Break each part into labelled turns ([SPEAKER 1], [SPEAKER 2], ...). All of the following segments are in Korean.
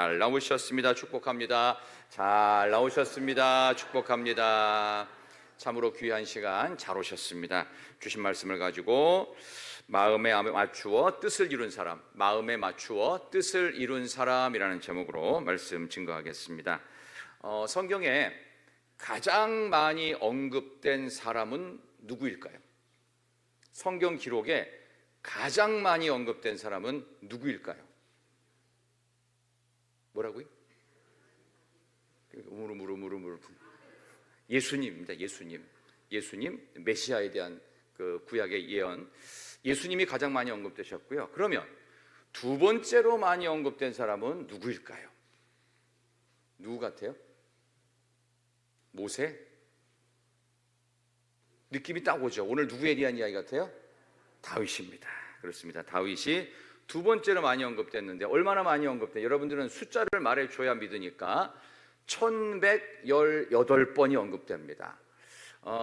[SPEAKER 1] 잘 나오셨습니다. 축복합니다. 잘 나오셨습니다. 축복합니다. 참으로 귀한 시간 잘 오셨습니다. 주신 말씀을 가지고 마음에 맞추어 뜻을 이룬 사람, 마음에 맞추어 뜻을 이룬 사람이라는 제목으로 말씀 증거하겠습니다. 성경에 가장 많이 언급된 사람은 누구일까요? 성경 기록에 가장 많이 언급된 사람은 누구일까요? 뭐라고요? 우르무르무르무르 예수님입니다. 예수님 메시아에 대한 그 구약의 예언, 예수님이 가장 많이 언급되셨고요. 그러면 두 번째로 많이 언급된 사람은 누구일까요? 누구 같아요? 모세? 느낌이 딱 오죠. 오늘 누구에 대한 이야기 같아요? 다윗입니다. 그렇습니다. 다윗이 두 번째로 많이 언급됐는데 얼마나 많이 언급돼? 여러분들은 숫자를 말해줘야 믿으니까 1118번이 언급됩니다.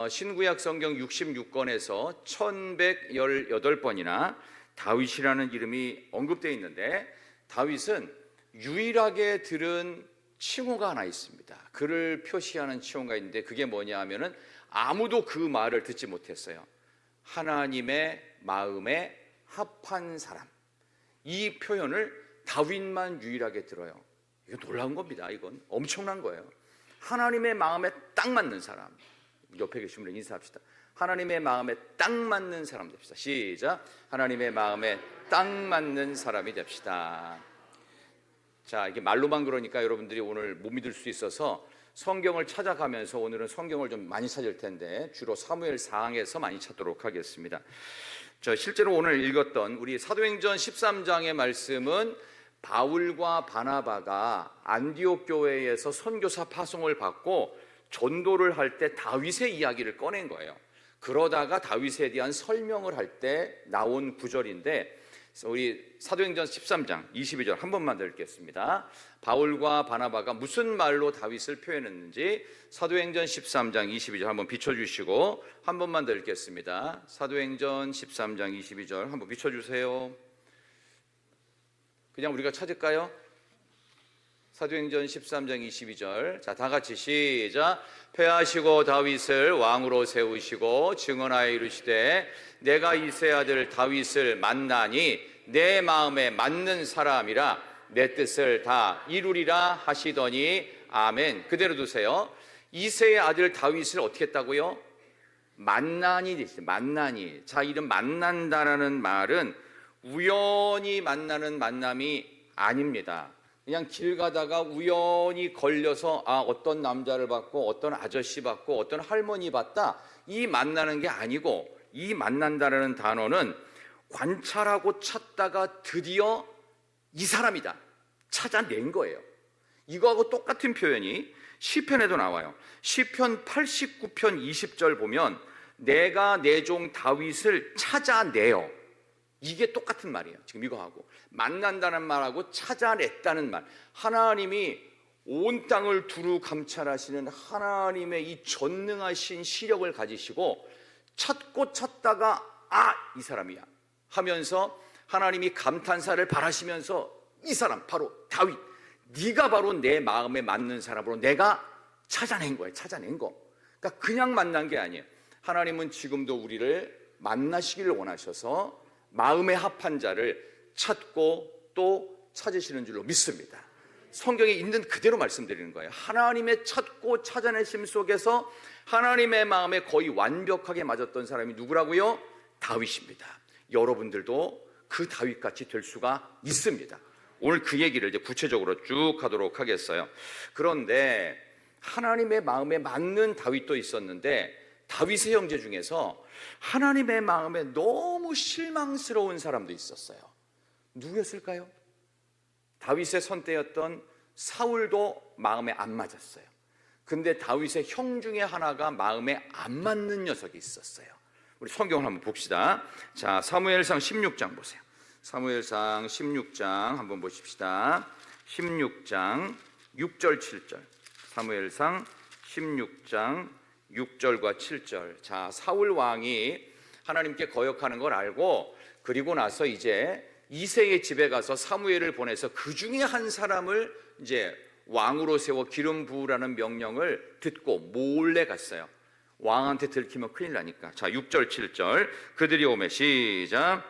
[SPEAKER 1] 신구약 성경 66권에서 1118번이나 다윗이라는 이름이 언급되어 있는데, 다윗은 유일하게 들은 칭호가 하나 있습니다. 그를 표시하는 칭호가 있는데 그게 뭐냐 하면은 아무도 그 말을 듣지 못했어요. 하나님의 마음에 합한 사람. 이 표현을 다윗만 유일하게 들어요. 이거 놀라운 겁니다. 이건 엄청난 거예요. 하나님의 마음에 딱 맞는 사람. 옆에 계신 분들 인사합시다. 하나님의 마음에 딱 맞는 사람 됩시다. 시작. 하나님의 마음에 딱 맞는 사람이 됩시다. 자, 이게 말로만 그러니까 여러분들이 오늘 못 믿을 수 있어서 성경을 찾아가면서 오늘은 성경을 좀 많이 찾을 텐데 주로 사무엘상에서 많이 찾도록 하겠습니다. 실제로 오늘 읽었던 우리 사도행전 13장의 말씀은 바울과 바나바가 안디옥 교회에서 선교사 파송을 받고 전도를 할 때 다윗의 이야기를 꺼낸 거예요. 그러다가 다윗에 대한 설명을 할 때 나온 구절인데, 우리 사도행전 13장 22절 한 번만 더 읽겠습니다. 바울과 바나바가 무슨 말로 다윗을 표현했는지 사도행전 13장 22절 한번 비춰주시고 한 번만 더 읽겠습니다. 사도행전 13장 22절 한번 비춰주세요. 그냥 우리가 찾을까요? 사도행전 13장 22절. 자, 다 같이 시작. 패하시고 다윗을 왕으로 세우시고 증언하여 이르시되 내가 이새의 아들 다윗을 만나니 내 마음에 맞는 사람이라 내 뜻을 다 이루리라 하시더니 아멘. 그대로 두세요. 이새의 아들 다윗을 어떻게 했다고요? 만나니 되시죠. 만나니. 자, 이런 만난다라는 말은 우연히 만나는 만남이 아닙니다. 그냥 길 가다가 우연히 걸려서 어떤 남자를 봤고 어떤 아저씨 봤고 어떤 할머니 봤다, 이 만나는 게 아니고, 이 만난다라는 단어는 관찰하고 찾다가 드디어 이 사람이다 찾아낸 거예요. 이거하고 똑같은 표현이 시편에도 나와요. 시편 89편 20절 보면 내가 내 종 다윗을 찾아내어, 이게 똑같은 말이에요. 지금 이거하고 만난다는 말하고 찾아냈다는 말, 하나님이 온 땅을 두루 감찰하시는 하나님의 이 전능하신 시력을 가지시고 찾고 찾다가 이 사람이야 하면서 하나님이 감탄사를 바라시면서 이 사람 바로 다윗, 네가 바로 내 마음에 맞는 사람으로 내가 찾아낸 거예요. 찾아낸 거. 그러니까 그냥 만난 게 아니에요. 하나님은 지금도 우리를 만나시기를 원하셔서 마음에 합한 자를 찾고 또 찾으시는 줄로 믿습니다. 성경에 있는 그대로 말씀드리는 거예요. 하나님의 찾고 찾아내심 속에서 하나님의 마음에 거의 완벽하게 맞았던 사람이 누구라고요? 다윗입니다. 여러분들도 그 다윗같이 될 수가 있습니다. 오늘 그 얘기를 이제 구체적으로 쭉 하도록 하겠어요. 그런데 하나님의 마음에 맞는 다윗도 있었는데, 다윗의 형제 중에서 하나님의 마음에 너무 실망스러운 사람도 있었어요. 누구였을까요? 다윗의 선대였던 사울도 마음에 안 맞았어요. 근데 다윗의 형 중에 하나가 마음에 안 맞는 녀석이 있었어요. 우리 성경을 한번 봅시다. 자, 사무엘상 16장 보세요. 사무엘상 16장 한번 보십시다. 16장 6절 7절. 사무엘상 16장 6절과 7절. 자, 사울 왕이 하나님께 거역하는 걸 알고, 그리고 나서 이제 이새의 집에 가서 사무엘을 보내서 그 중에 한 사람을 이제 왕으로 세워 기름 부으라는 명령을 듣고 몰래 갔어요. 왕한테 들키면 큰일 나니까. 자, 6절 7절 그들이 오매 시작.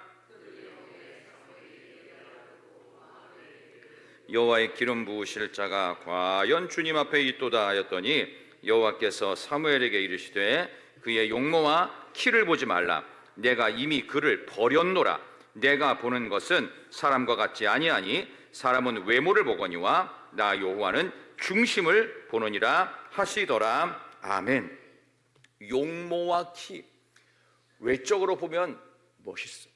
[SPEAKER 1] 여호와의 기름 부으실 자가 과연 주님 앞에 있도다 하였더니 여호와께서 사무엘에게 이르시되 그의 용모와 키를 보지 말라. 내가 이미 그를 버렸노라. 내가 보는 것은 사람과 같지 아니하니 사람은 외모를 보거니와 나 여호와는 중심을 보느니라 하시더라. 아멘. 용모와 키, 외적으로 보면 멋있어.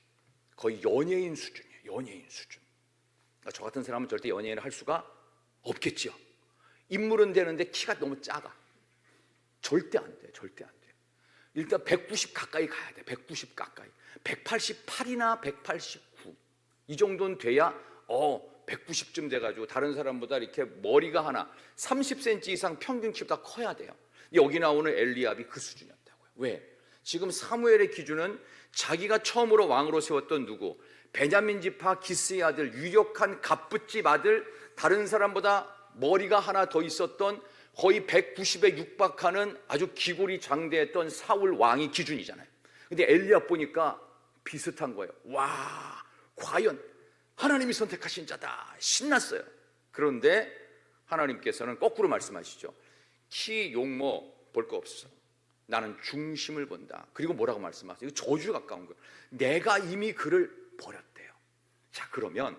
[SPEAKER 1] 거의 연예인 수준이에요. 연예인 수준. 저 같은 사람은 절대 연예인을 할 수가 없겠죠. 인물은 되는데 키가 너무 작아. 절대 안 돼. 절대 안 돼. 일단 190 가까이 가야 돼. 190 가까이. 188이나 189 이 정도는 돼야 190쯤 돼가지고 다른 사람보다 이렇게 머리가 하나 30cm 이상 평균 키보다 커야 돼요. 여기 나오는 엘리압이 그 수준이었다고요. 왜? 지금 사무엘의 기준은 자기가 처음으로 왕으로 세웠던 누구? 베냐민 지파 기스의 아들, 유력한 갑부집 아들, 다른 사람보다 머리가 하나 더 있었던 거의 190에 육박하는 아주 기골이 장대했던 사울 왕이 기준이잖아요. 근데 엘리압 보니까 비슷한 거예요. 와, 과연 하나님이 선택하신 자다. 신났어요. 그런데 하나님께서는 거꾸로 말씀하시죠. 키, 용모 볼 거 없어. 나는 중심을 본다. 그리고 뭐라고 말씀하세요? 이거 저주 가까운 거예요. 내가 이미 그를 버렸대요. 자, 그러면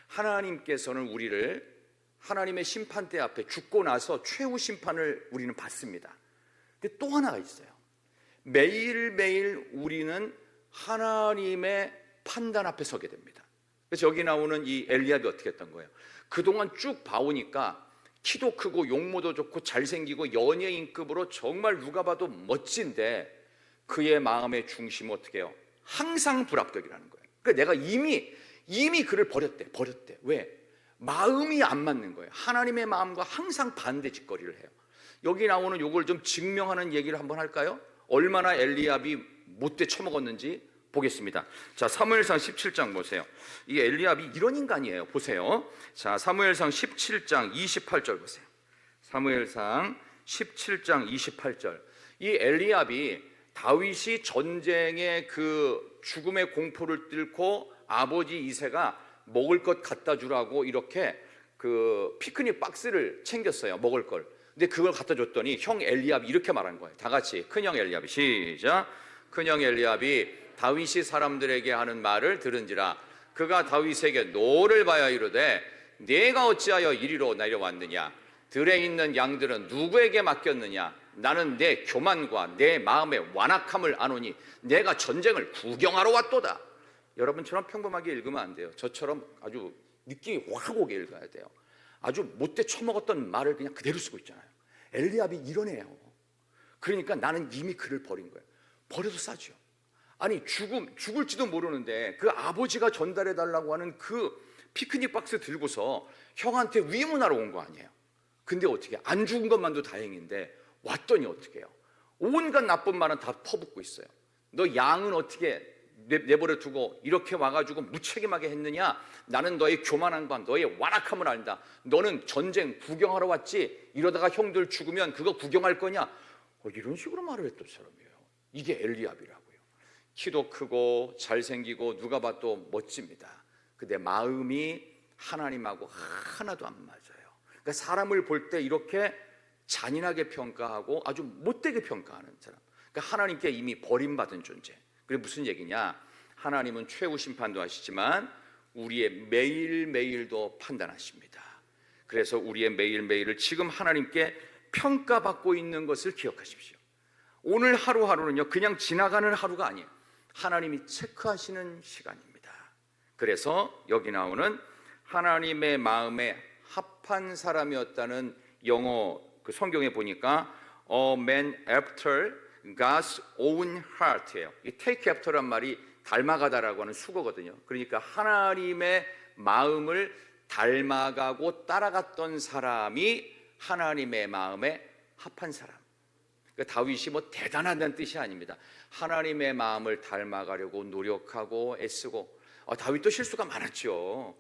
[SPEAKER 1] 하나님께서는 우리를 하나님의 심판대 앞에 죽고 나서 최후 심판을 우리는 받습니다. 근데 또 하나가 있어요. 매일매일 우리는 하나님의 판단 앞에 서게 됩니다. 그래서 여기 나오는 이 엘리압이 어떻게 했던 거예요? 그동안 쭉 봐오니까 키도 크고 용모도 좋고 잘생기고 연예인급으로 정말 누가 봐도 멋진데 그의 마음의 중심은 어떻게 해요? 항상 불합격이라는 거예요. 그러니까 내가 이미 그를 버렸대. 왜? 마음이 안 맞는 거예요. 하나님의 마음과 항상 반대 짓거리를 해요. 여기 나오는 요걸 좀 증명하는 얘기를 한번 할까요? 얼마나 엘리압이 못돼 처먹었는지 보겠습니다. 자, 사무엘상 17장 보세요. 이 엘리압이 이런 인간이에요. 보세요. 자, 사무엘상 17장 28절 보세요. 사무엘상 17장 28절. 이 엘리압이 다윗이 전쟁의 그 죽음의 공포를 뚫고 아버지 이새가 먹을 것 갖다 주라고 이렇게 그 피크닉 박스를 챙겼어요. 먹을 걸. 근데 그걸 갖다 줬더니 형 엘리압이 이렇게 말한 거예요. 다 같이 큰형 엘리압이 시작. 큰형 엘리압이 다윗이 사람들에게 하는 말을 들은지라 그가 다윗에게 노를 봐야 이르되 내가 어찌하여 이리로 내려왔느냐 들에 있는 양들은 누구에게 맡겼느냐 나는 내 교만과 내 마음의 완악함을 아노니 내가 전쟁을 구경하러 왔도다. 여러분처럼 평범하게 읽으면 안 돼요. 저처럼 아주 느낌이 확 오게 읽어야 돼요. 아주 못돼 처먹었던 말을 그냥 그대로 쓰고 있잖아요. 엘리압이 이런 애예요. 그러니까 나는 이미 그를 버린 거예요. 버려도 싸죠. 아니 죽을지도 모르는데 그 아버지가 전달해 달라고 하는 그 피크닉 박스 들고서 형한테 위문하러 온 거 아니에요. 근데 어떻게 안 죽은 것만도 다행인데 왔더니 어떻게 해요? 온갖 나쁜 말은 다 퍼붓고 있어요. 너 양은 어떻게 내버려 두고 이렇게 와가지고 무책임하게 했느냐? 나는 너의 교만함과 너의 완악함을 안다. 너는 전쟁 구경하러 왔지? 이러다가 형들 죽으면 그거 구경할 거냐? 이런 식으로 말을 했던 사람이에요. 이게 엘리압이라고요. 키도 크고 잘생기고 누가 봐도 멋집니다. 근데 마음이 하나님하고 하나도 안 맞아요. 그러니까 사람을 볼 때 이렇게 잔인하게 평가하고 아주 못되게 평가하는 사람. 그러니까 하나님께 이미 버림받은 존재. 그게 무슨 얘기냐? 하나님은 최후 심판도 하시지만 우리의 매일매일도 판단하십니다. 그래서 우리의 매일매일을 지금 하나님께 평가받고 있는 것을 기억하십시오. 오늘 하루하루는요 그냥 지나가는 하루가 아니에요. 하나님이 체크하시는 시간입니다. 그래서 여기 나오는 하나님의 마음에 합한 사람이었다는 영어 그 성경에 보니까 A man after God's own heart예요. 이 take after란 말이 닮아가다라고 하는 수거거든요. 그러니까 하나님의 마음을 닮아가고 따라갔던 사람이 하나님의 마음에 합한 사람. 그러니까 다윗이 뭐 대단하다는 뜻이 아닙니다. 하나님의 마음을 닮아가려고 노력하고 애쓰고 다윗도 실수가 많았죠.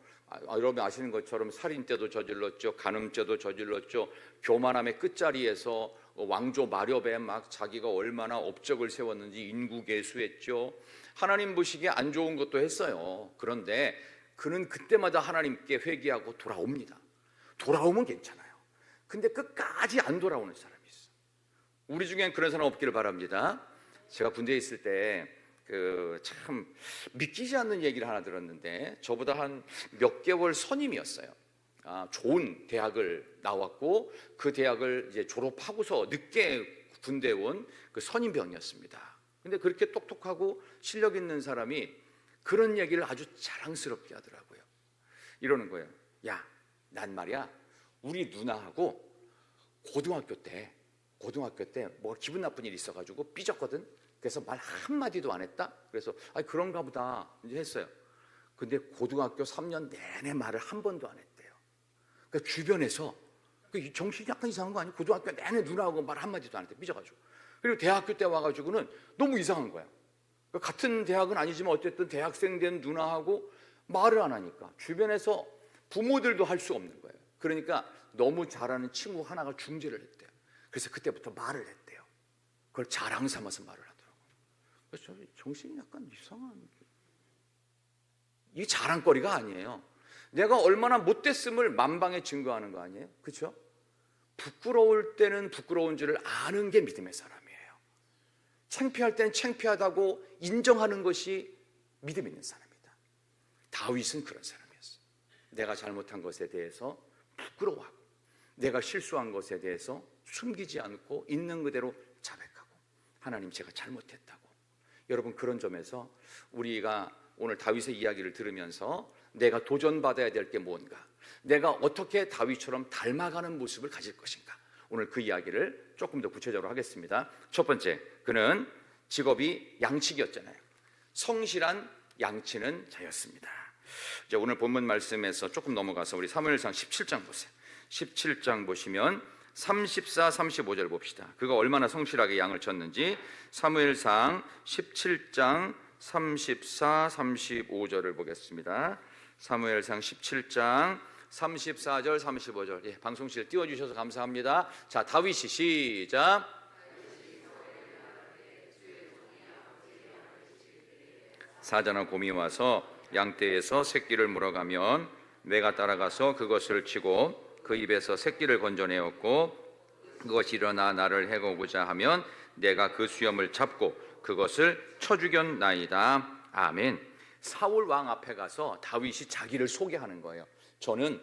[SPEAKER 1] 여러분 아시는 것처럼 살인죄도 저질렀죠, 간음죄도 저질렀죠, 교만함의 끝자리에서 왕조 마렵에 막 자기가 얼마나 업적을 세웠는지 인구개수했죠. 하나님 보시기에 안 좋은 것도 했어요. 그런데 그는 그때마다 하나님께 회개하고 돌아옵니다. 돌아오면 괜찮아요. 근데 끝까지 안 돌아오는 사람이 있어. 우리 중엔 그런 사람 없기를 바랍니다. 제가 군대에 있을 때 참 믿기지 않는 얘기를 하나 들었는데, 저보다 한 몇 개월 선임이었어요. 좋은 대학을 나왔고 그 대학을 이제 졸업하고서 늦게 군대에 온 그 선임병이었습니다. 근데 그렇게 똑똑하고 실력 있는 사람이 그런 얘기를 아주 자랑스럽게 하더라고요. 이러는 거예요. 야, 난 말이야, 우리 누나하고 고등학교 때 뭐 기분 나쁜 일이 있어가지고 삐졌거든. 그래서 말 한마디도 안 했다. 그래서 그런가 보다 이제 했어요. 근데 고등학교 3년 내내 말을 한 번도 안 했대요. 그러니까 주변에서 정신이 약간 이상한 거 아니에요? 고등학교 내내 누나하고 말 한마디도 안 했대, 삐져가지고. 그리고 대학교 때 와가지고는 너무 이상한 거야. 그러니까 같은 대학은 아니지만 어쨌든 대학생 된 누나하고 말을 안 하니까 주변에서 부모들도 할 수 없는 거예요. 그러니까 너무 잘하는 친구 하나가 중재를 했대요. 그래서 그때부터 말을 했대요. 그걸 자랑 삼아서 말을 하더라고요. 그래서 정신이 약간 이상한, 이게 자랑거리가 아니에요. 내가 얼마나 못됐음을 만방에 증거하는 거 아니에요? 그렇죠? 부끄러울 때는 부끄러운 줄을 아는 게 믿음의 사람이에요. 창피할 때는 창피하다고 인정하는 것이 믿음 있는 사람이다. 다윗은 그런 사람이었어요. 내가 잘못한 것에 대해서 부끄러워하고 내가 실수한 것에 대해서 숨기지 않고 있는 그대로 자백하고, 하나님 제가 잘못했다고. 여러분, 그런 점에서 우리가 오늘 다윗의 이야기를 들으면서 내가 도전받아야 될 게 뭔가, 내가 어떻게 다윗처럼 닮아가는 모습을 가질 것인가, 오늘 그 이야기를 조금 더 구체적으로 하겠습니다. 첫 번째, 그는 직업이 양치기였잖아요. 성실한 양치는 자였습니다. 이제 오늘 본문 말씀에서 조금 넘어가서 우리 사무엘상 17장 보세요. 17장 보시면 34, 35절 봅시다. 그가 얼마나 성실하게 양을 쳤는지. 사무엘상 17장 34, 35절을 보겠습니다. 사무엘상 17장 34절, 35절. 예, 방송실 띄워주셔서 감사합니다. 자, 다윗이 시작. 사자나 곰이 와서 양떼에서 새끼를 물어가면 내가 따라가서 그것을 치고 그 입에서 새끼를 건져내었고, 그것이 일어나 나를 해고고자 하면 내가 그 수염을 잡고 그것을 쳐 죽였나이다. 아멘. 사울 왕 앞에 가서 다윗이 자기를 소개하는 거예요. 저는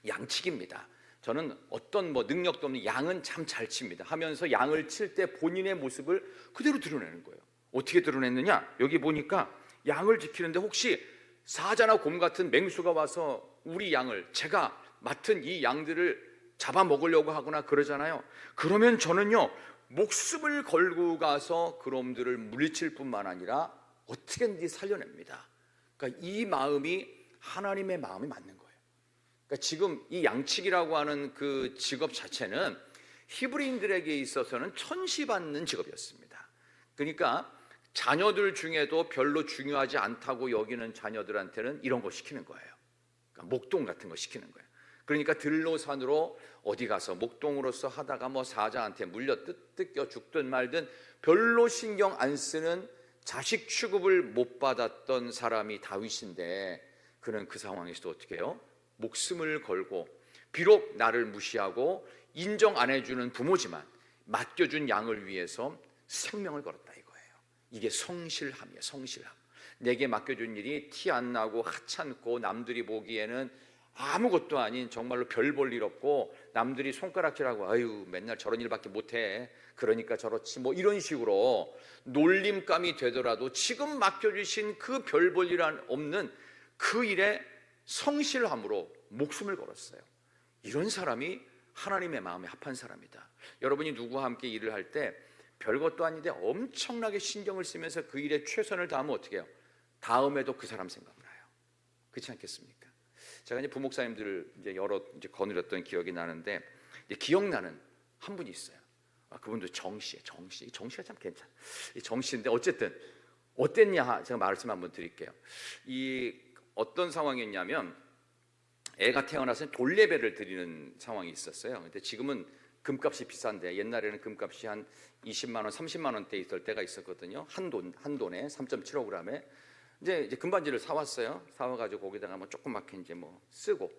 [SPEAKER 1] 양치기입니다. 저는 어떤 능력도 없는 양은 참 잘 칩니다 하면서 양을 칠 때 본인의 모습을 그대로 드러내는 거예요. 어떻게 드러냈느냐? 여기 보니까 양을 지키는데 혹시 사자나 곰 같은 맹수가 와서 우리 양을, 제가 맡은 이 양들을 잡아먹으려고 하거나 그러잖아요. 그러면 저는요, 목숨을 걸고 가서 그놈들을 물리칠 뿐만 아니라 어떻게든지 살려냅니다. 그러니까 이 마음이 하나님의 마음이 맞는 거예요. 그러니까 지금 이 양치기라고 하는 그 직업 자체는 히브리인들에게 있어서는 천시받는 직업이었습니다. 그러니까 자녀들 중에도 별로 중요하지 않다고 여기는 자녀들한테는 이런 거 시키는 거예요. 그러니까 목동 같은 거 시키는 거예요. 그러니까 들로산으로 어디 가서 목동으로서 하다가 사자한테 물려 뜯겨 죽든 말든 별로 신경 안 쓰는 자식 취급을 못 받았던 사람이 다윗인데, 그는 그 상황에서도 어떻게 해요? 목숨을 걸고, 비록 나를 무시하고 인정 안 해주는 부모지만 맡겨준 양을 위해서 생명을 걸었다 이거예요. 이게 성실함이에요. 성실함. 내게 맡겨준 일이 티 안 나고 하찮고 남들이 보기에는 아무것도 아닌 정말로 별 볼 일 없고, 남들이 손가락질하고 아유 맨날 저런 일밖에 못해 그러니까 저렇지 이런 식으로 놀림감이 되더라도 지금 맡겨주신 그 별 볼 일 없는 그 일에 성실함으로 목숨을 걸었어요. 이런 사람이 하나님의 마음에 합한 사람이다. 여러분이 누구와 함께 일을 할 때 별것도 아닌데 엄청나게 신경을 쓰면서 그 일에 최선을 다하면 어떻게 해요? 다음에도 그 사람 생각나요. 그렇지 않겠습니까? 제가 이제 부목사님들을 여러 거느렸던 기억이 나는데, 기억나는 한 분이 있어요. 그분도 정씨예요. 정씨가 참 괜찮아. 정씨인데 어쨌든 어땠냐 제가 말씀 한번 드릴게요. 이 어떤 상황이었냐면, 애가 태어나서 돌예배를 드리는 상황이 있었어요. 근데 지금은 금값이 비싼데 옛날에는 금값이 한 20만 원, 30만 원대 있을 때가 있었거든요. 한 돈에 3.75g에 이제 금반지를 사왔어요. 사와가지고 거기다가 뭐 조그맣게 이제 뭐 쓰고,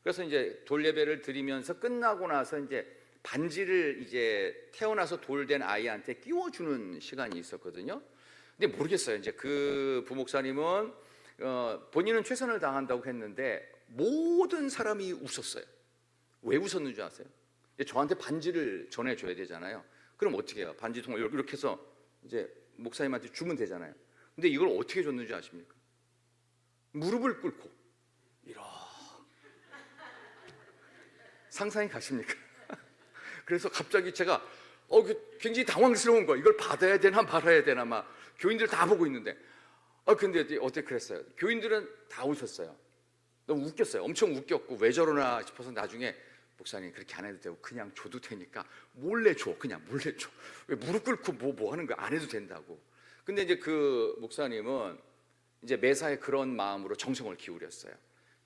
[SPEAKER 1] 그래서 이제 돌예배를 드리면서 끝나고 나서 이제 반지를 이제 태어나서 돌된 아이한테 끼워주는 시간이 있었거든요. 근데 모르겠어요. 이제 그 부목사님은 본인은 최선을 다한다고 했는데 모든 사람이 웃었어요. 왜 웃었는지 아세요? 저한테 반지를 전해줘야 되잖아요. 그럼 어떻게 해요? 반지통을 이렇게 해서 이제 목사님한테 주면 되잖아요. 근데 이걸 어떻게 줬는지 아십니까? 무릎을 꿇고 이렇게. 상상이 가십니까? 그래서 갑자기 제가 굉장히 당황스러운 거예요. 이걸 받아야 되나 말아야 되나 막 교인들 다 보고 있는데 근데 어떻게 그랬어요? 교인들은 다 웃었어요. 너무 웃겼어요. 엄청 웃겼고 왜 저러나 싶어서 나중에 목사님 그렇게 안 해도 되고 그냥 줘도 되니까 몰래 줘. 그냥 몰래 줘. 왜 무릎 꿇고 뭐 하는 거야? 안 해도 된다고. 근데 이제 그 목사님은 이제 매사에 그런 마음으로 정성을 기울였어요.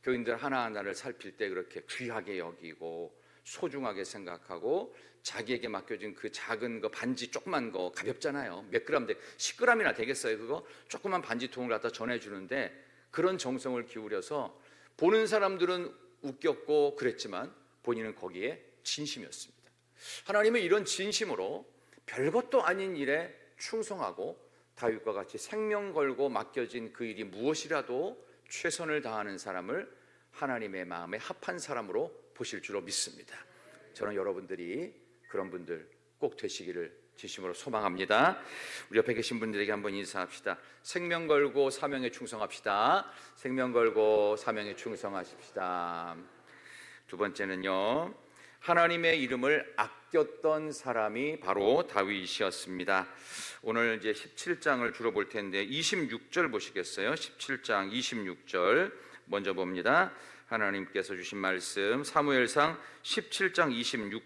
[SPEAKER 1] 교인들 하나하나를 살필 때 그렇게 귀하게 여기고 소중하게 생각하고 자기에게 맡겨진 그 작은 거 반지 조그만 거 가볍잖아요. 몇 그램 10g이나 되겠어요. 그거 조그만 반지통을 갖다 전해주는데 그런 정성을 기울여서 보는 사람들은 웃겼고 그랬지만 본인은 거기에 진심이었습니다. 하나님은 이런 진심으로 별것도 아닌 일에 충성하고 다윗과 같이 생명 걸고 맡겨진 그 일이 무엇이라도 최선을 다하는 사람을 하나님의 마음에 합한 사람으로 보실 줄로 믿습니다. 저는 여러분들이 그런 분들 꼭 되시기를 진심으로 소망합니다. 우리 옆에 계신 분들에게 한번 인사합시다. 생명 걸고 사명에 충성합시다. 생명 걸고 사명에 충성하십시다. 두 번째는요, 하나님의 이름을 아꼈던 사람이 바로 다윗이었습니다. 오늘 이제 17장을 주로 볼 텐데 26절 보시겠어요? 17장 26절 먼저 봅니다. 하나님께서 주신 말씀 사무엘상 17장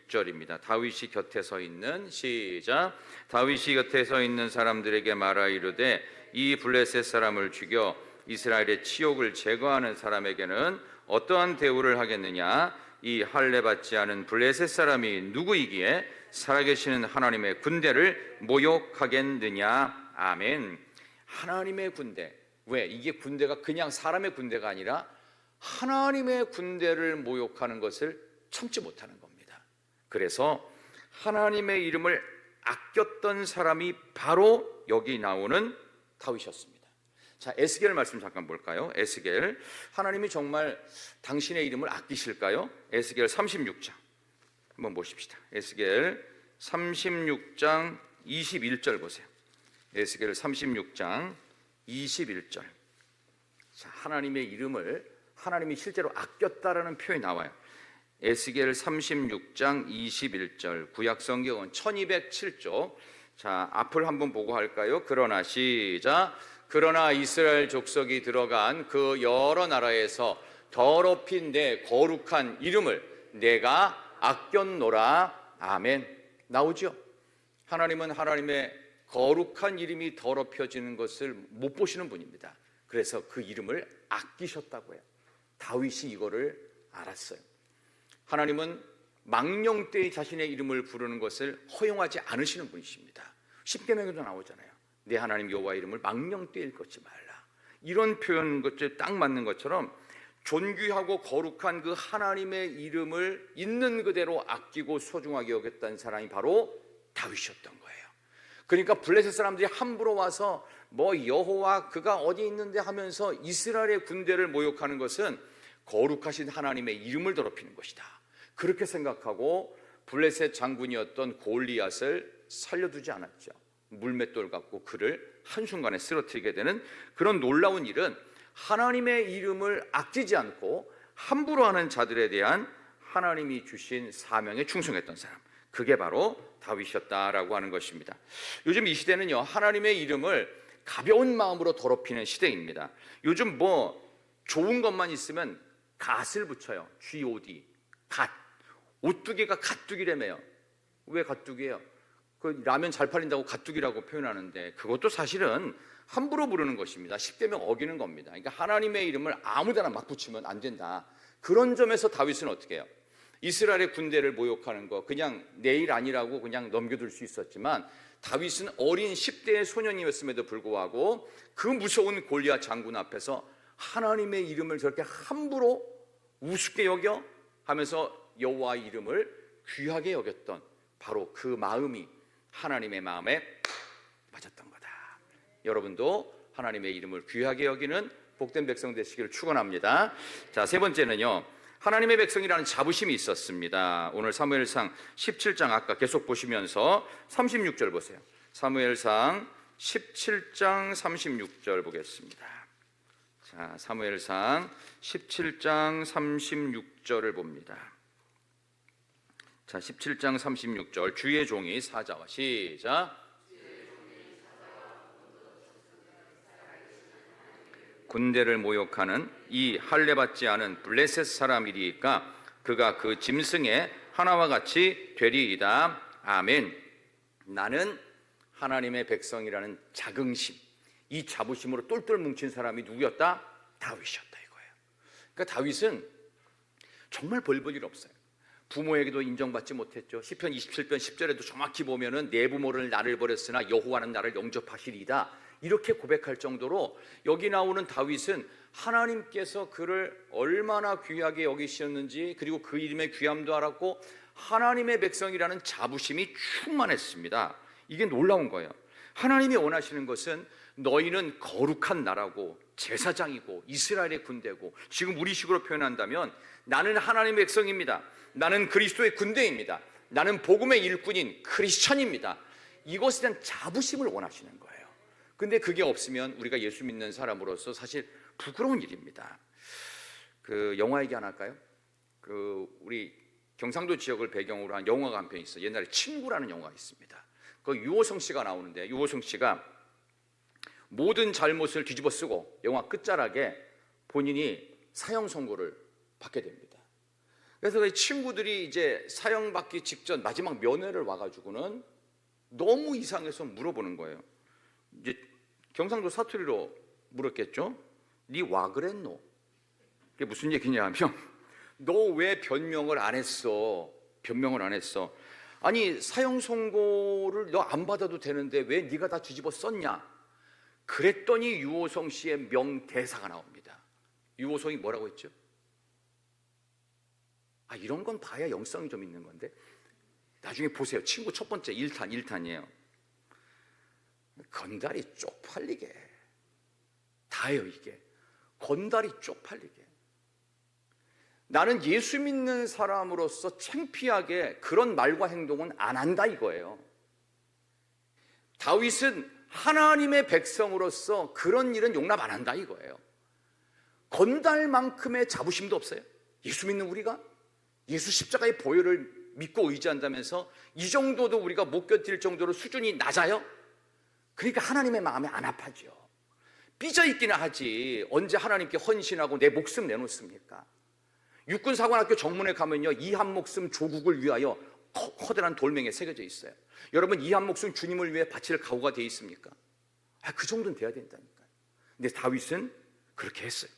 [SPEAKER 1] 26절입니다. 다윗이 곁에 서 있는, 시작. 다윗이 곁에 서 있는 사람들에게 말하 이르되 이 블레셋 사람을 죽여 이스라엘의 치욕을 제거하는 사람에게는 어떠한 대우를 하겠느냐? 이 할례 받지 않은 블레셋 사람이 누구이기에 살아계시는 하나님의 군대를 모욕하겠느냐? 아멘. 하나님의 군대. 왜? 이게 군대가 그냥 사람의 군대가 아니라 하나님의 군대를 모욕하는 것을 참지 못하는 겁니다. 그래서 하나님의 이름을 아꼈던 사람이 바로 여기 나오는 다윗이었습니다. 자, 에스겔 말씀 잠깐 볼까요? 에스겔, 하나님이 정말 당신의 이름을 아끼실까요? 에스겔 36장 한번 보십시다. 에스겔 36장 21절 보세요. 에스겔 36장 21절. 자, 하나님의 이름을 하나님이 실제로 아꼈다라는 표현이 나와요. 에스겔 36장 21절, 구약 성경은 1207쪽. 자, 앞을 한번 보고 할까요? 그러나, 시작. 그러나 이스라엘 족속이 들어간 그 여러 나라에서 더럽힌 내 거룩한 이름을 내가 아꼈노라. 아멘. 나오죠? 하나님은 하나님의 거룩한 이름이 더럽혀지는 것을 못 보시는 분입니다. 그래서 그 이름을 아끼셨다고 해요. 다윗이 이거를 알았어요. 하나님은 망령되이 자신의 이름을 부르는 것을 허용하지 않으시는 분이십니다. 십계명에도 나오잖아요. 내 하나님 여호와 이름을 망령되이 읽지 말라. 이런 표현 것에 딱 맞는 것처럼 존귀하고 거룩한 그 하나님의 이름을 있는 그대로 아끼고 소중하게 여겼던 사람이 바로 다윗이었던 거예요. 그러니까 블레셋 사람들이 함부로 와서 뭐 여호와 그가 어디 있는데 하면서 이스라엘의 군대를 모욕하는 것은 거룩하신 하나님의 이름을 더럽히는 것이다. 그렇게 생각하고 블레셋 장군이었던 골리앗을 살려두지 않았죠. 물맷돌 갖고 그를 한순간에 쓰러뜨리게 되는 그런 놀라운 일은 하나님의 이름을 아끼지 않고 함부로 하는 자들에 대한 하나님이 주신 사명에 충성했던 사람, 그게 바로 다윗이었다라고 하는 것입니다. 요즘 이 시대는요, 하나님의 이름을 가벼운 마음으로 더럽히는 시대입니다. 요즘 뭐 좋은 것만 있으면 갓을 붙여요. G-O-D, 갓. 오뚜기가 갓뚜기라며요. 왜 갓뚜기예요? 그 라면 잘 팔린다고 갓뚜기라고 표현하는데 그것도 사실은 함부로 부르는 것입니다. 십계명 어기는 겁니다. 그러니까 하나님의 이름을 아무데나 막 붙이면 안 된다. 그런 점에서 다윗은 어떻게 해요? 이스라엘의 군대를 모욕하는 거 그냥 내일 아니라고 그냥 넘겨둘 수 있었지만, 다윗은 어린 10대의 소년이었음에도 불구하고 그 무서운 골리앗 장군 앞에서 하나님의 이름을 저렇게 함부로 우습게 여겨 하면서 여호와의 이름을 귀하게 여겼던 바로 그 마음이 하나님의 마음에 맞았던 거다. 여러분도 하나님의 이름을 귀하게 여기는 복된 백성 되시기를 축원합니다. 자, 세 번째는요, 하나님의 백성이라는 자부심이 있었습니다. 오늘 사무엘상 17장 아까 계속 보시면서 36절 보세요. 사무엘상 17장 36절 보겠습니다. 자, 사무엘상 17장 36절을 봅니다. 자, 17장 36절, 주의 종이 사자와, 시작. 군대를 모욕하는 이 할례받지 않은 블레셋 사람이리까 그가 그 짐승의 하나와 같이 되리이다. 아멘. 나는 하나님의 백성이라는 자긍심, 이 자부심으로 똘똘 뭉친 사람이 누구였다? 다윗이었다 이거예요. 그러니까 다윗은 정말 별 볼 일 없어요. 부모에게도 인정받지 못했죠. 시편 27편 10절에도 정확히 보면은 내 부모를 나를 버렸으나 여호와는 나를 영접하시리이다, 이렇게 고백할 정도로 여기 나오는 다윗은 하나님께서 그를 얼마나 귀하게 여기셨는지, 그리고 그 이름의 귀함도 알았고 하나님의 백성이라는 자부심이 충만했습니다. 이게 놀라운 거예요. 하나님이 원하시는 것은 너희는 거룩한 나라고 제사장이고 이스라엘의 군대고, 지금 우리식으로 표현한다면 나는 하나님의 백성입니다, 나는 그리스도의 군대입니다, 나는 복음의 일꾼인 크리스천입니다, 이것에 대한 자부심을 원하시는 거예요. 근데 그게 없으면 우리가 예수 믿는 사람으로서 사실 부끄러운 일입니다. 그 영화 얘기 하나 할까요? 그 우리 경상도 지역을 배경으로 한 영화가 한 편 있어요. 옛날에 친구라는 영화가 있습니다. 그 유호성 씨가 나오는데, 유호성 씨가 모든 잘못을 뒤집어 쓰고 영화 끝자락에 본인이 사형 선고를 받게 됩니다. 그래서 그 친구들이 이제 사형받기 직전 마지막 면회를 와가지고는 너무 이상해서 물어보는 거예요. 이제 경상도 사투리로 물었겠죠. 니 와 그랬노? 그게 무슨 얘기냐면 너 왜 변명을 안 했어? 변명을 안 했어. 아니 사형 선고를 너 안 받아도 되는데 왜 네가 다 뒤집어 썼냐? 그랬더니 유호성 씨의 명대사가 나옵니다. 유호성이 뭐라고 했죠? 아, 이런 건 봐야 영성이 좀 있는 건데, 나중에 보세요. 친구 첫 번째 1탄이에요. 건달이 쪽팔리게 다예요. 이게 건달이 쪽팔리게, 나는 예수 믿는 사람으로서 창피하게 그런 말과 행동은 안 한다 이거예요. 다윗은 하나님의 백성으로서 그런 일은 용납 안 한다 이거예요. 건달만큼의 자부심도 없어요. 예수 믿는 우리가 예수 십자가의 보혈을 믿고 의지한다면서 이 정도도 우리가 못 견딜 정도로 수준이 낮아요? 그러니까 하나님의 마음에 안 아파죠. 삐져있기는 하지 언제 하나님께 헌신하고 내 목숨 내놓습니까? 육군사관학교 정문에 가면요, 이 한 목숨 조국을 위하여 커다란 돌멩이에 새겨져 있어요. 여러분, 이 한 목숨 주님을 위해 바칠 각오가 되어 있습니까? 그 정도는 돼야 된다니까요. 근데 다윗은 그렇게 했어요.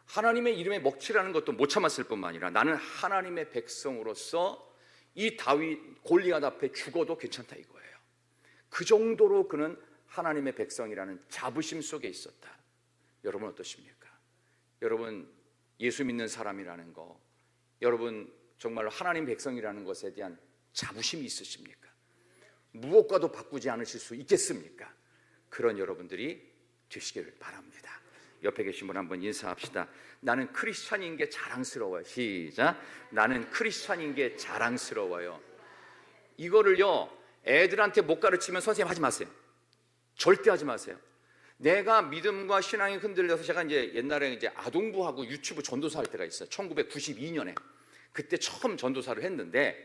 [SPEAKER 1] 하나님의 이름에 먹칠하는 것도 못 참았을 뿐만 아니라 나는 하나님의 백성으로서 이 다윗 골리앗 앞에 죽어도 괜찮다 이거예요. 그 정도로 그는 하나님의 백성이라는 자부심 속에 있었다. 여러분 어떠십니까? 여러분 예수 믿는 사람이라는 거, 여러분 정말로 하나님 백성이라는 것에 대한 자부심이 있으십니까? 무엇과도 바꾸지 않으실 수 있겠습니까? 그런 여러분들이 되시기를 바랍니다. 옆에 계신 분 한번 인사합시다. 나는 크리스찬인 게 자랑스러워요. 시작. 나는 크리스찬인 게 자랑스러워요. 이거를요, 애들한테 못 가르치면 선생님 하지 마세요. 절대 하지 마세요. 내가 믿음과 신앙이 흔들려서 제가 이제 옛날에 이제 아동부하고 유치부 전도사 할 때가 있어요. 1992년에 그때 처음 전도사를 했는데,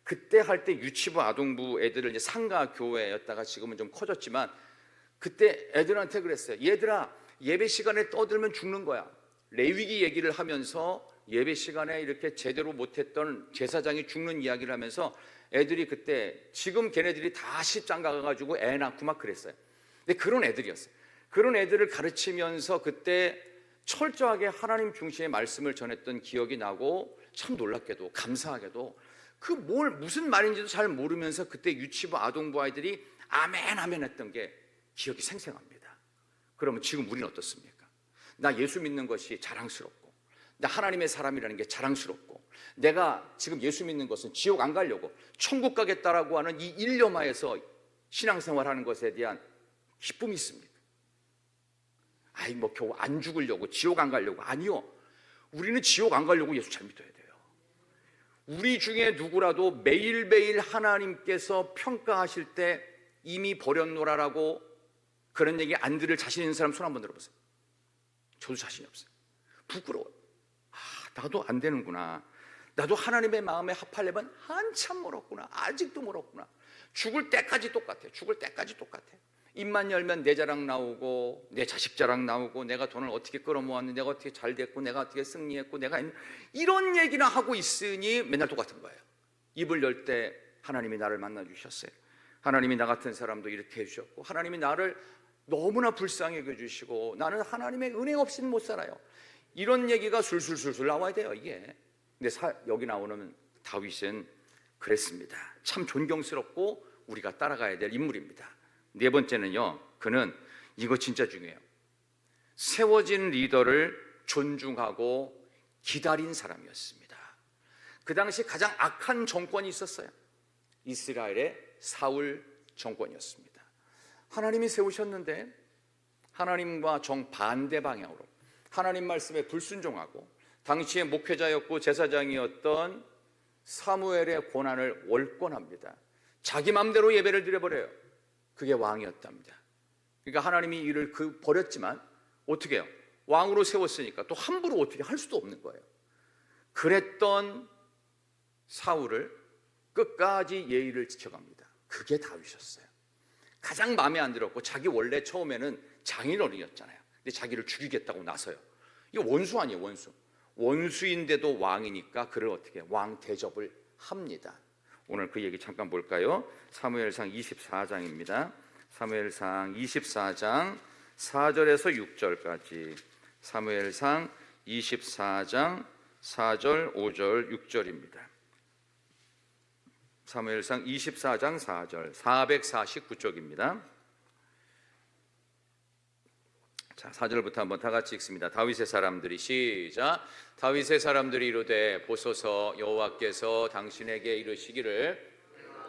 [SPEAKER 1] 그때 할 때 유치부 아동부 애들을 이제 상가 교회였다가 지금은 좀 커졌지만, 그때 애들한테 그랬어요. 얘들아, 예배 시간에 떠들면 죽는 거야. 레위기 얘기를 하면서 예배 시간에 이렇게 제대로 못했던 제사장이 죽는 이야기를 하면서 애들이 그때 지금 걔네들이 다 시집장 가가지고 애 낳고 막 그랬어요. 근데 그런 애들이었어요. 그런 애들을 가르치면서 그때 철저하게 하나님 중심의 말씀을 전했던 기억이 나고, 참 놀랍게도 감사하게도 무슨 말인지도 잘 모르면서 그때 유치부 아동부 아이들이 아멘 아멘 했던 게 기억이 생생합니다. 그러면 지금 우리는 어떻습니까? 나 예수 믿는 것이 자랑스럽고, 나 하나님의 사람이라는 게 자랑스럽고, 내가 지금 예수 믿는 것은 지옥 안 가려고 천국 가겠다라고 하는 이 일념하에서 신앙생활하는 것에 대한 기쁨이 있습니다. 겨우 안 죽으려고, 지옥 안 가려고. 아니요, 우리는 지옥 안 가려고 예수 잘 믿어야 돼요. 우리 중에 누구라도 매일매일 하나님께서 평가하실 때 이미 버렸노라라고 그런 얘기 안 들을 자신 있는 사람 손 한번 들어보세요. 저도 자신이 없어요. 부끄러워요. 나도 안 되는구나. 나도 하나님의 마음에 합하려면 한참 멀었구나. 아직도 멀었구나. 죽을 때까지 똑같아. 죽을 때까지 똑같아. 입만 열면 내 자랑 나오고, 내 자식 자랑 나오고, 내가 돈을 어떻게 끌어모았는데, 내가 어떻게 잘 됐고, 내가 어떻게 승리했고, 이런 얘기나 하고 있으니 맨날 똑같은 거예요. 입을 열 때 하나님이 나를 만나 주셨어요. 하나님이 나 같은 사람도 이렇게 해주셨고, 하나님이 나를 너무나 불쌍히 여겨주시고, 나는 하나님의 은혜 없이는 못 살아요. 이런 얘기가 술술술술 나와야 돼요, 이게. 근데 여기 나오는 다윗은 그랬습니다. 참 존경스럽고 우리가 따라가야 될 인물입니다. 네 번째는요, 그는 이거 진짜 중요해요. 세워진 리더를 존중하고 기다린 사람이었습니다. 그 당시 가장 악한 정권이 있었어요. 이스라엘의 사울 정권이었습니다. 하나님이 세우셨는데 하나님과 정반대 방향으로 하나님 말씀에 불순종하고, 당시의 목회자였고 제사장이었던 사무엘의 고난을 월권합니다. 자기 마음대로 예배를 드려버려요. 그게 왕이었답니다. 그러니까 하나님이 이를 버렸지만 어떻게 해요? 왕으로 세웠으니까 또 함부로 어떻게 할 수도 없는 거예요. 그랬던 사울을 끝까지 예의를 지켜갑니다. 그게 다윗이었어요. 가장 마음에 안 들었고, 자기 원래 처음에는 장인어른이었잖아요. 근데 자기를 죽이겠다고 나서요. 이거 원수 아니에요, 원수. 원수인데도 왕이니까 그를 어떻게 왕 대접을 합니다. 오늘 그 얘기 잠깐 볼까요? 사무엘상 24장입니다. 사무엘상 24장 4절에서 6절까지. 사무엘상 24장 4절, 5절, 6절입니다. 사무엘상 24장 4절, 449쪽입니다. 자, 4절부터 한번 다 같이 읽습니다. 다윗의 사람들이, 시작. 다윗의 사람들이 이르되, 보소서 여호와께서 당신에게 이르시기를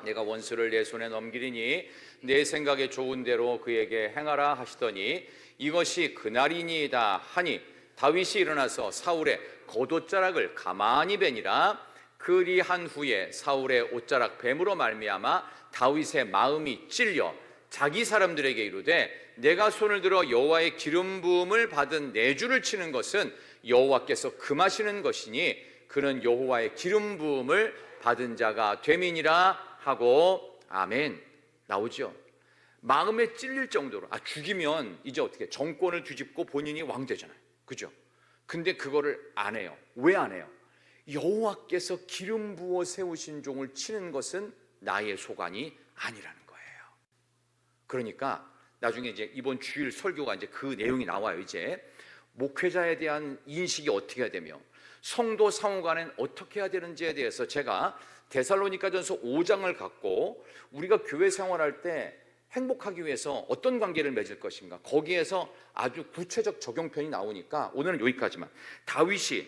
[SPEAKER 1] 내가 원수를 내 손에 넘기리니 내 생각에 좋은 대로 그에게 행하라 하시더니 이것이 그날이니이다 하니, 다윗이 일어나서 사울의 겉옷자락을 가만히 베니라. 그리한 후에 사울의 옷자락 뱀으로 말미암아 다윗의 마음이 찔려 자기 사람들에게 이르되, 내가 손을 들어 여호와의 기름 부음을 받은 내 주를 치는 것은 여호와께서 금하시는 것이니 그는 여호와의 기름 부음을 받은 자가 됨이니라 하고. 아멘. 나오죠. 마음에 찔릴 정도로, 죽이면 이제 어떻게 정권을 뒤집고 본인이 왕 되잖아요, 그죠? 근데 그거를 안 해요. 왜 안 해요? 여호와께서 기름 부어 세우신 종을 치는 것은 나의 소관이 아니라는 거예요. 그러니까 나중에 이제 이번 주일 설교가 이제 그 내용이 나와요. 이제 목회자에 대한 인식이 어떻게 해야 되며 성도 상호 간엔 어떻게 해야 되는지에 대해서 제가 데살로니가전서 5장을 갖고 우리가 교회 생활할 때 행복하기 위해서 어떤 관계를 맺을 것인가, 거기에서 아주 구체적 적용편이 나오니까 오늘은 여기까지만. 다윗이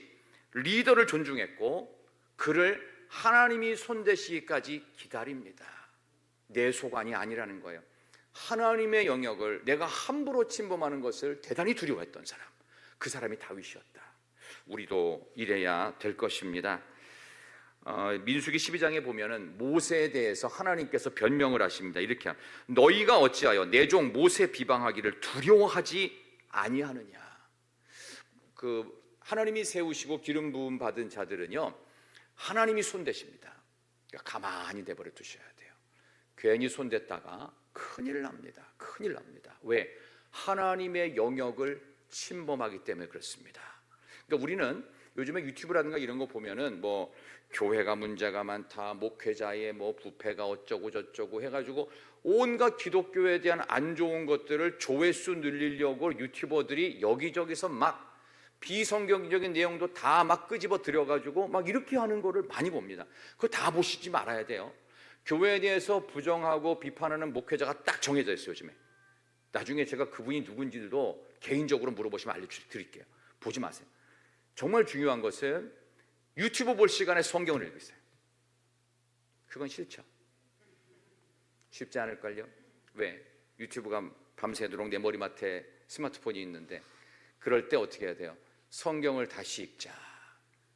[SPEAKER 1] 리더를 존중했고 그를 하나님이 손대시기까지 기다립니다. 내 소관이 아니라는 거예요. 하나님의 영역을 내가 함부로 침범하는 것을 대단히 두려워했던 사람, 그 사람이 다윗이었다. 우리도 이래야 될 것입니다. 민수기 12장에 보면은 모세에 대해서 하나님께서 변명을 하십니다. 이렇게, 너희가 어찌하여 내 종 모세 비방하기를 두려워하지 아니하느냐. 하나님이 세우시고 기름 부음 받은 자들은요, 하나님이 손대십니다. 그러니까 가만히 내버려 두셔야 돼요. 괜히 손댔다가 큰일 납니다. 큰일 납니다. 왜? 하나님의 영역을 침범하기 때문에 그렇습니다. 그러니까 우리는 요즘에 유튜브라든가 이런 거 보면은 교회가 문제가 많다, 목회자의 부패가 어쩌고 저쩌고 해가지고 온갖 기독교에 대한 안 좋은 것들을 조회수 늘리려고 유튜버들이 여기저기서 막 비성경적인 내용도 다 막 끄집어 들여가지고 막 이렇게 하는 거를 많이 봅니다. 그거 다 보시지 말아야 돼요. 교회에 대해서 부정하고 비판하는 목회자가 딱 정해져 있어요, 요즘에. 나중에 제가 그분이 누군지도 개인적으로 물어보시면 알려드릴게요. 보지 마세요. 정말 중요한 것은 유튜브 볼 시간에 성경을 읽고 있어요. 그건 싫죠. 쉽지 않을걸요. 왜? 유튜브가 밤새도록 내 머리맡에 스마트폰이 있는데, 그럴 때 어떻게 해야 돼요? 성경을 다시 읽자.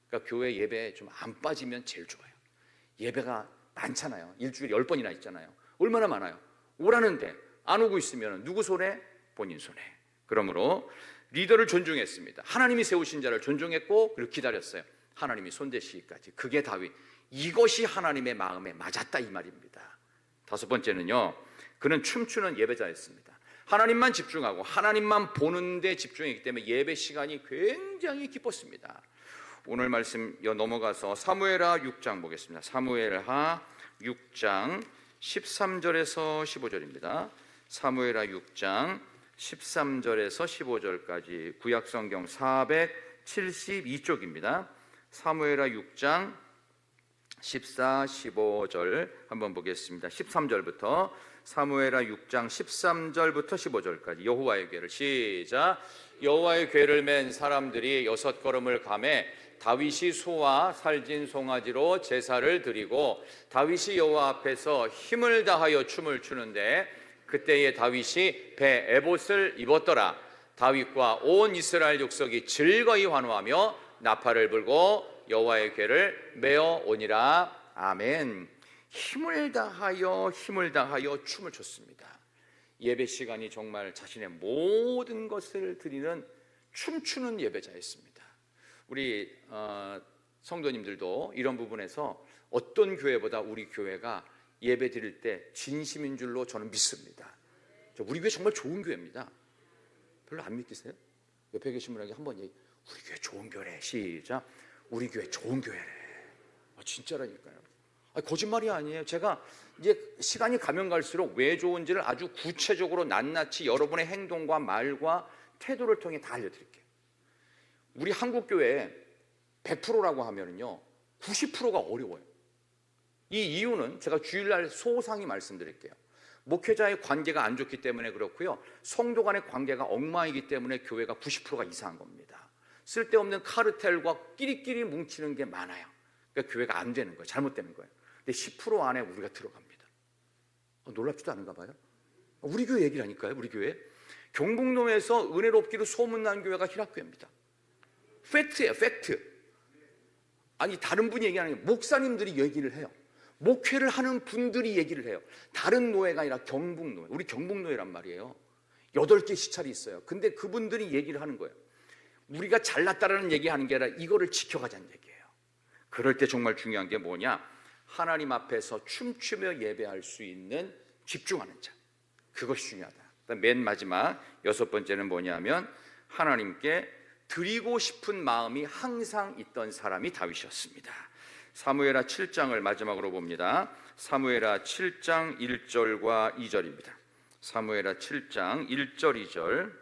[SPEAKER 1] 그러니까 교회 예배에 좀 안 빠지면 제일 좋아요. 예배가 많잖아요. 일주일에 10번이나 있잖아요. 얼마나 많아요? 오라는데 안 오고 있으면 누구 손에? 본인 손에. 그러므로 리더를 존중했습니다. 하나님이 세우신 자를 존중했고, 그리고 기다렸어요. 하나님이 손대시기까지. 그게 다윗. 이것이 하나님의 마음에 맞았다, 이 말입니다. 다섯 번째는요, 그는 춤추는 예배자였습니다. 하나님만 집중하고 하나님만 보는 데 집중했기 때문에 예배 시간이 굉장히 기뻤습니다. 오늘 말씀 넘어가서 사무엘하 6장 보겠습니다. 사무엘하 6장 13절에서 15절입니다. 사무엘하 6장 13절에서 15절까지 구약성경 472쪽입니다. 사무엘하 6장 14, 15절 한번 보겠습니다. 13절부터 사무엘하 6장 13절부터 15절까지 여호와의 궤를 시작. 여호와의 궤를 맨 사람들이 6걸음을 가매 다윗이 소와 살진 송아지로 제사를 드리고 다윗이 여호와 앞에서 힘을 다하여 춤을 추는데 그때에 다윗이 배 에봇을 입었더라. 다윗과 온 이스라엘 족속이 즐거이 환호하며 나팔을 불고 여호와의 궤를 메어 오니라. 아멘. 힘을 다하여 춤을 췄습니다. 예배 시간이 정말 자신의 모든 것을 드리는 춤추는 예배자였습니다. 우리 성도님들도 이런 부분에서 어떤 교회보다 우리 교회가 예배 드릴 때 진심인 줄로 저는 믿습니다. 우리 교회 정말 좋은 교회입니다. 별로 안 믿기세요? 옆에 계신 분에게 한번 얘기. 우리 교회 좋은 교회래. 시작. 우리 교회 좋은 교회래. 진짜라니까요. 거짓말이 아니에요. 제가 이제 시간이 가면 갈수록 왜 좋은지를 아주 구체적으로 낱낱이 여러분의 행동과 말과 태도를 통해 다 알려드릴게요. 우리 한국교회 100%라고 하면요 90%가 어려워요. 이 이유는 제가 주일날 소상히 말씀드릴게요. 목회자의 관계가 안 좋기 때문에 그렇고요, 성도 간의 관계가 엉망이기 때문에 교회가 90%가 이상한 겁니다. 쓸데없는 카르텔과 끼리끼리 뭉치는 게 많아요. 그러니까 교회가 안 되는 거예요. 잘못되는 거예요. 근데 10% 안에 우리가 들어갑니다. 놀랍지도 않은가 봐요. 우리 교회 얘기를 하니까요. 우리 교회 경북로에서 은혜롭기로 소문난 교회가 희락교회입니다. 팩트예요. 팩트. 아니 다른 분이 얘기하는 게 목사님들이 얘기를 해요. 목회를 하는 분들이 얘기를 해요. 다른 노회가 아니라 경북노회. 우리 경북노회란 말이에요. 8개 시찰이 있어요. 근데 그분들이 얘기를 하는 거예요. 우리가 잘났다라는 얘기하는 게 아니라 이거를 지켜가자는 얘기예요. 그럴 때 정말 중요한 게 뭐냐? 하나님 앞에서 춤추며 예배할 수 있는 집중하는 자. 그것이 중요하다. 맨 마지막 6번째는 뭐냐면 하나님께 드리고 싶은 마음이 항상 있던 사람이 다윗이었습니다. 사무엘하 7장을 마지막으로 봅니다. 사무엘하 7장 1절과 2절입니다. 사무엘하 7장 1절 2절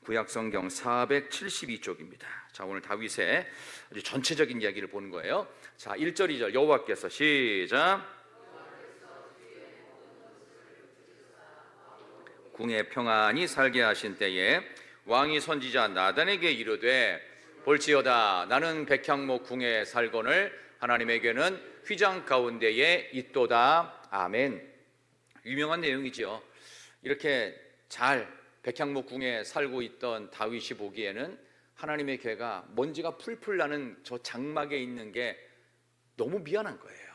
[SPEAKER 1] 구약성경 472쪽입니다. 자, 오늘 다윗의 아주 전체적인 이야기를 보는 거예요. 자, 1절 2절 여호와께서 시작. 궁에 평안히 살게 하신 때에 왕이 선지자 나단에게 이르되 볼지어다 나는 백향목 궁에 살거늘 하나님에게는 휘장 가운데에 있도다. 아멘. 유명한 내용이죠. 이렇게 잘 백향목 궁에 살고 있던 다윗이 보기에는 하나님의 궤가 먼지가 풀풀 나는 저 장막에 있는 게 너무 미안한 거예요.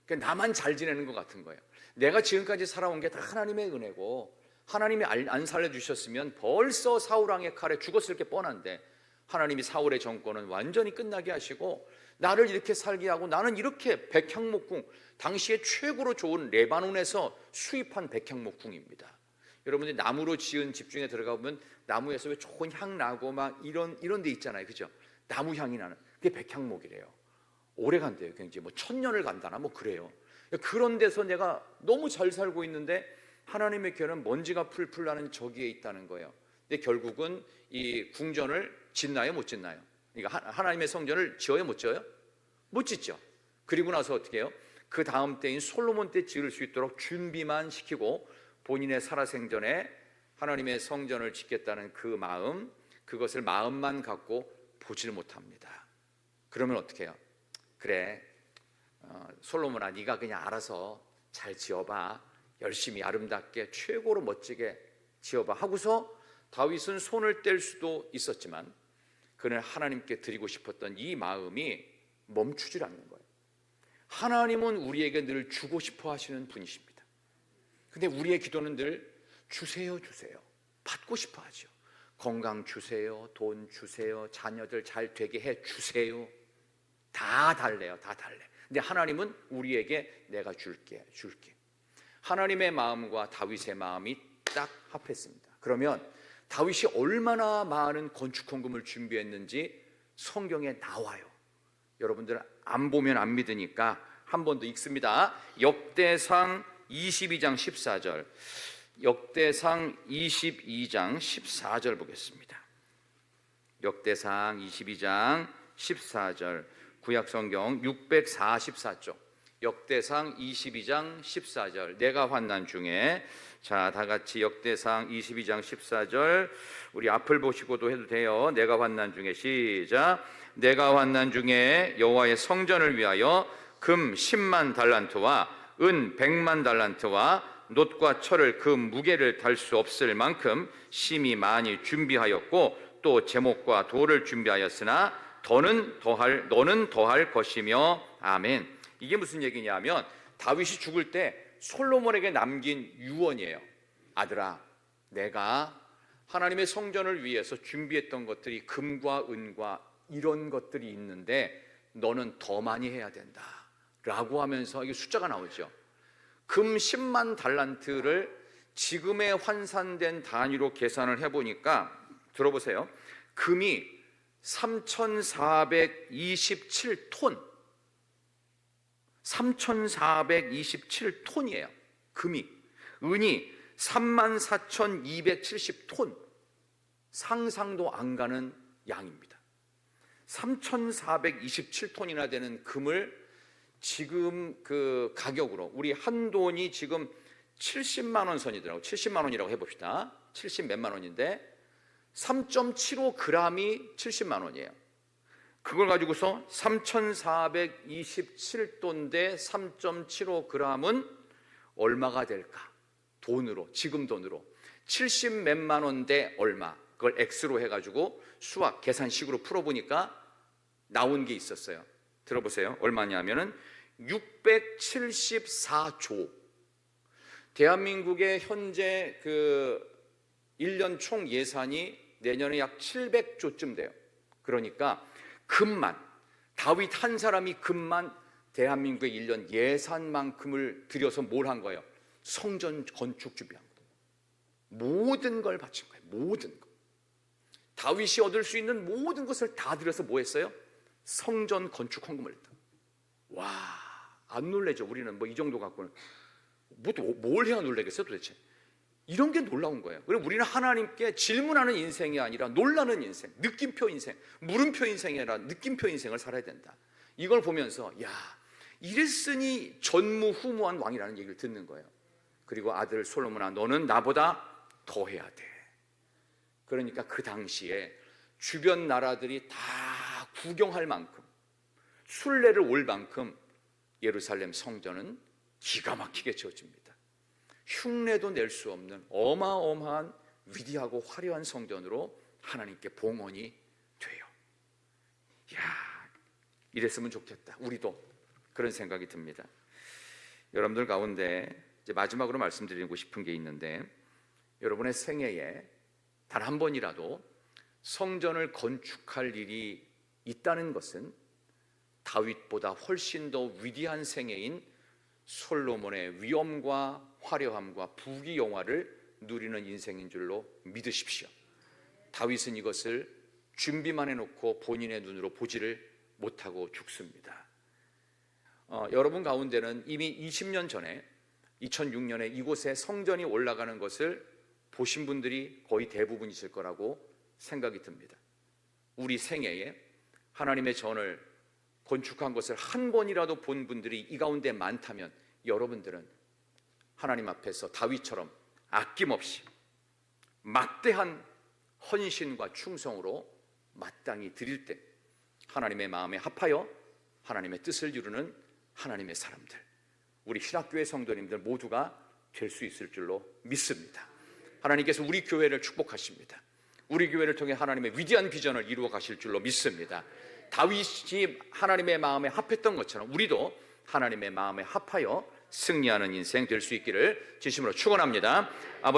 [SPEAKER 1] 그러니까 나만 잘 지내는 것 같은 거예요. 내가 지금까지 살아온 게 다 하나님의 은혜고 하나님이 안 살려주셨으면 벌써 사울왕의 칼에 죽었을 게 뻔한데 하나님이 사울의 정권은 완전히 끝나게 하시고 나를 이렇게 살게 하고 나는 이렇게 백향목궁, 당시에 최고로 좋은 레바논에서 수입한 백향목궁입니다. 여러분들이 나무로 지은 집 중에 들어가 보면 나무에서 왜 좋은 향 나고 막 이런 데 있잖아요. 그죠? 나무 향이 나는 그게 백향목이래요. 오래 간대요. 굉장히 뭐 1000년을 간다나 뭐 그래요. 그런 데서 내가 너무 잘 살고 있는데 하나님의 궤는 먼지가 풀풀 나는 저기에 있다는 거예요. 근데 결국은 이 궁전을 짓나요, 못 짓나요? 그러니까 하나님의 성전을 지어요, 못 지어요? 못 짓죠. 그리고 나서 어떻게 해요? 그 다음 때인 솔로몬 때 지을 수 있도록 준비만 시키고 본인의 살아생전에 하나님의 성전을 짓겠다는 그 마음, 그것을 마음만 갖고 보지를 못합니다. 그러면 어떻게 해요? 그래, 솔로몬아, 네가 그냥 알아서 잘 지어봐. 열심히 아름답게 최고로 멋지게 지어봐 하고서 다윗은 손을 뗄 수도 있었지만 그는 하나님께 드리고 싶었던 이 마음이 멈추질 않는 거예요. 하나님은 우리에게 늘 주고 싶어 하시는 분이십니다. 근데 우리의 기도는 늘 주세요, 주세요. 받고 싶어 하죠. 건강 주세요, 돈 주세요, 자녀들 잘 되게 해 주세요. 다 달래요, 다 달래. 근데 하나님은 우리에게 내가 줄게. 하나님의 마음과 다윗의 마음이 딱 합했습니다. 그러면 다윗이 얼마나 많은 건축 헌금을 준비했는지 성경에 나와요. 여러분들 안 보면 안 믿으니까 한 번 더 읽습니다. 역대상 22장 14절. 역대상 22장 14절 보겠습니다. 역대상 22장 14절. 구약성경 644쪽. 역대상 22장 14절. 내가 환난 중에, 자, 다 같이 역대상 22장 14절 우리 앞을 보시고도 해도 돼요. 내가 환난 중에, 시작. 내가 환난 중에 여호와의 성전을 위하여 금 10만 달란트와 은 100만 달란트와 놋과 철을 그 무게를 달 수 없을 만큼 심히 많이 준비하였고 또 제목과 돌을 준비하였으나 너는 더할 것이며, 아멘. 이게 무슨 얘기냐면 다윗이 죽을 때 솔로몬에게 남긴 유언이에요. 아들아, 내가 하나님의 성전을 위해서 준비했던 것들이 금과 은과 이런 것들이 있는데 너는 더 많이 해야 된다 라고 하면서 이게 숫자가 나오죠. 금 10만 달란트를 지금의 환산된 단위로 계산을 해보니까, 들어보세요. 금이 3,427톤, 3,427톤이에요. 금이. 은이 34,270톤. 상상도 안 가는 양입니다. 3,427톤이나 되는 금을 지금 그 가격으로, 우리 한 돈이 지금 70만 원 선이더라고요. 70만 원이라고 해봅시다. 70 몇만 원인데 3.75g이 70만 원이에요. 그걸 가지고서 3,427돈대 3.75g은 얼마가 될까? 돈으로, 지금 돈으로 70 몇만 원대 얼마? 그걸 X로 해가지고 수학 계산식으로 풀어보니까 나온 게 있었어요. 들어보세요. 얼마냐면은 674조. 대한민국의 현재 그 1년 총 예산이 내년에 약 700조쯤 돼요. 그러니까 금만, 다윗 한 사람이 금만 대한민국의 1년 예산만큼을 들여서 뭘 한 거예요? 성전 건축 준비한 거예요. 모든 걸 바친 거예요. 모든 거. 다윗이 얻을 수 있는 모든 것을 다 들여서 뭐 했어요? 성전 건축 헌금을 했다. 와, 안 놀래죠? 우리는 뭐 이 정도 갖고는 뭘 해야 놀래겠어요 도대체? 이런 게 놀라운 거예요. 그리고 우리는 하나님께 질문하는 인생이 아니라 놀라는 인생, 느낌표 인생, 물음표 인생이 아니라 느낌표 인생을 살아야 된다. 이걸 보면서 야, 이랬으니 전무후무한 왕이라는 얘기를 듣는 거예요. 그리고 아들 솔로몬아, 너는 나보다 더 해야 돼. 그러니까 그 당시에 주변 나라들이 다 구경할 만큼, 순례를 올 만큼 예루살렘 성전은 기가 막히게 지어집니다. 흉내도 낼 수 없는 어마어마한 위대하고 화려한 성전으로 하나님께 봉헌이 돼요. 야, 이랬으면 좋겠다. 우리도 그런 생각이 듭니다. 여러분들 가운데 이제 마지막으로 말씀드리고 싶은 게 있는데, 여러분의 생애에 단 한 번이라도 성전을 건축할 일이 있다는 것은 다윗보다 훨씬 더 위대한 생애인 솔로몬의 위엄과 화려함과 부귀영화를 누리는 인생인 줄로 믿으십시오. 다윗은 이것을 준비만 해놓고 본인의 눈으로 보지를 못하고 죽습니다. 여러분 가운데는 이미 20년 전에 2006년에 이곳에 성전이 올라가는 것을 보신 분들이 거의 대부분이실 거라고 생각이 듭니다. 우리 생애에 하나님의 전을 건축한 것을 한 번이라도 본 분들이 이 가운데 많다면 여러분들은 하나님 앞에서 다윗처럼 아낌없이 막대한 헌신과 충성으로 마땅히 드릴 때 하나님의 마음에 합하여 하나님의 뜻을 이루는 하나님의 사람들, 우리 신학교의 성도님들 모두가 될 수 있을 줄로 믿습니다. 하나님께서 우리 교회를 축복하십니다. 우리 교회를 통해 하나님의 위대한 비전을 이루어 가실 줄로 믿습니다. 다윗이 하나님의 마음에 합했던 것처럼 우리도 하나님의 마음에 합하여 승리하는 인생 될 수 있기를 진심으로 축원합니다.